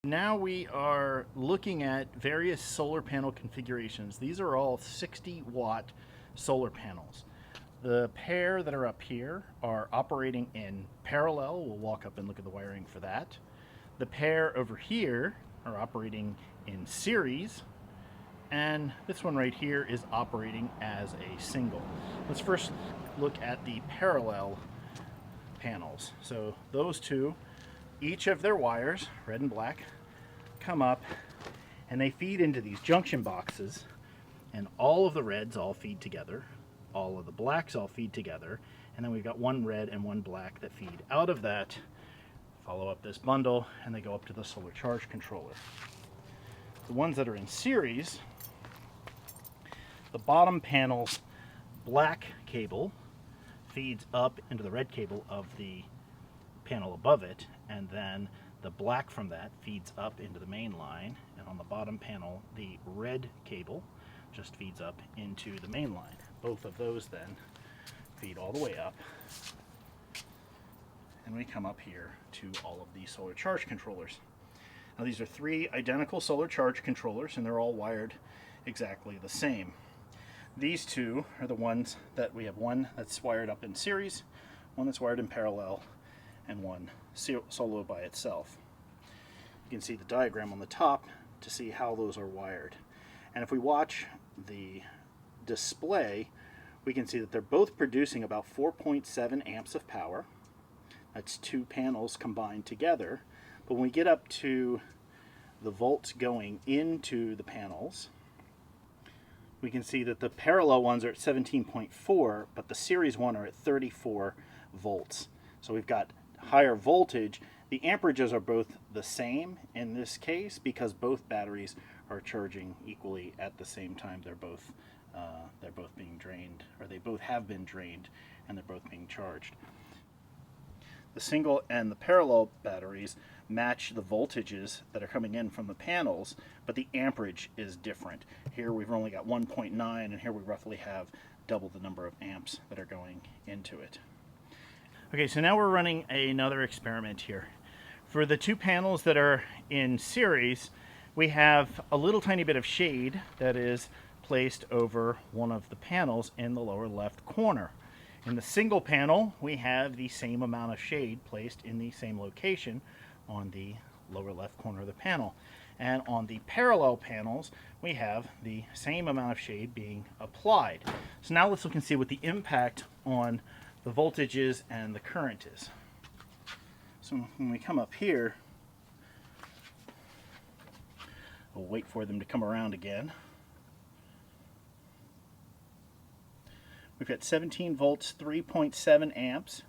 Now we are looking at various solar panel configurations. These are all 60-watt solar panels. The pair that are up here are operating in parallel. We'll walk up and look at the wiring for that. The pair over here are operating in series, and this one right here is operating as a single. Let's first look at the parallel panels. So those two, each of their wires, red and black, come up and they feed into these junction boxes, and all of the reds all feed together, all of the blacks all feed together, and then we've got one red and one black that feed out of that, follow up this bundle, and they go up to the solar charge controller. The ones that are in series, the bottom panel's black cable feeds up into the red cable of the panel above it, and then the black from that feeds up into the main line, and on the bottom panel the red cable just feeds up into the main line. Both of those then feed all the way up, and we come up here to all of the solar charge controllers. Now these are three identical solar charge controllers, and they're all wired exactly the same. These two are the ones that we have, one that's wired up in series, one that's wired in parallel, and one solo by itself. You can see the diagram on the top to see how those are wired. And if we watch the display, we can see that they're both producing about 4.7 amps of power. That's two panels combined together. But when we get up to the volts going into the panels, we can see that the parallel ones are at 17.4, but the series one are at 34 volts. So we've got higher voltage. The amperages are both the same in this case because both batteries are charging equally at the same time. They're both being drained, or they both have been drained, and they're both being charged. The single and the parallel batteries match the voltages that are coming in from the panels, but the amperage is different. Here we've only got 1.9, and here we roughly have double the number of amps that are going into it. Okay, so now we're running another experiment here. For the two panels that are in series, we have a little tiny bit of shade that is placed over one of the panels in the lower left corner. In the single panel, we have the same amount of shade placed in the same location on the lower left corner of the panel. And on the parallel panels, we have the same amount of shade being applied. So now let's look and see what the impact on the voltages and the current is. So when we come up here, we'll wait for them to come around again. We've got 17 volts, 3.7 amps.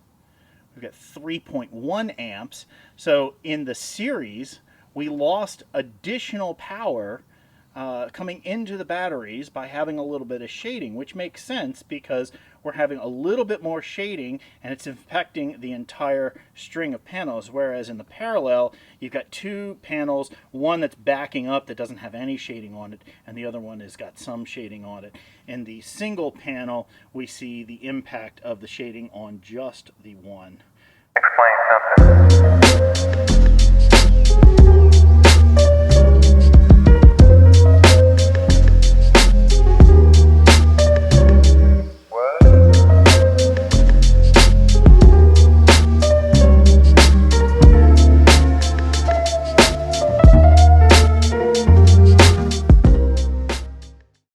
We've got 3.1 amps. So in the series, we lost additional power coming into the batteries by having a little bit of shading, which makes sense because we're having a little bit more shading and it's affecting the entire string of panels, whereas in the parallel you've got two panels, one that's backing up that doesn't have any shading on it, and the other one has got some shading on it. In the single panel we see the impact of the shading on just the one. Explain something.